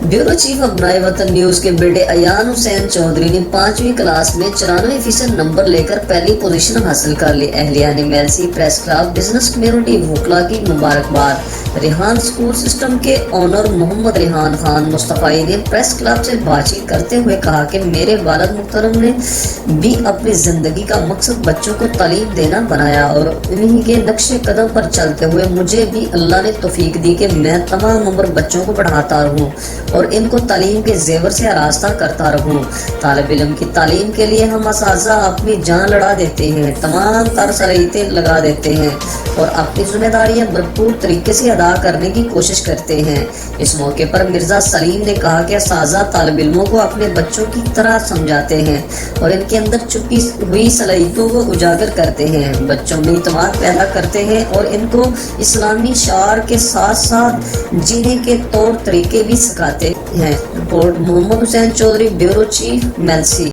Bureau chief अपनाए वतन news के बेटे अयान हुसैन चौधरी ने 5वीं क्लास में 94% नंबर लेकर पहली पोजीशन हासिल कर ली। अहलिया ने Mailsi press club business community वोकला की मुबारकबाद। रेहान स्कूल सिस्टम के ऑनर मोहम्मद रेहान खान मुस्तफाई ने प्रेस क्लब से बातचीत करते हुए कहा कि मेरे वालिद मुहतरम ने भी अपनी जिंदगी का मकसद बच्चों को तालीम देना बनाया और उन्हीं के नक्शे कदम पर चलते हुए मुझे भी अल्लाह ने तौफीक दी कि मैं तमाम उम्र बच्चों को पढ़ाता रहूं और इनको तालीम के जेवर से आरास्ता करता रहूं। तालिब इल्म की तालीम के लिए हम असातिज़ा अपनी जान लड़ा देते हैं, तमाम तर सलाहियतें लगा देते हैं और अपनी जिम्मेदारियां भरपूर तरीके से अदा करने की कोशिश करते हैं। इस मौके पर मिर्जा सलीम ने कहा कि असातिज़ा तालिब इल्मों को अपने बच्चों की तरह समझाते हैं और इनके अंदर छुपी हुई सलाहियतों को उजागर करते हैं, बच्चों में इत्मीनान पैदा करते हैं और इनको इस्लामी शार के साथ साथ जीने के तौर तरीके भी सिखाते हैं। Report Mohammad Hussain Chaudhry, bureau chief, Mailsi.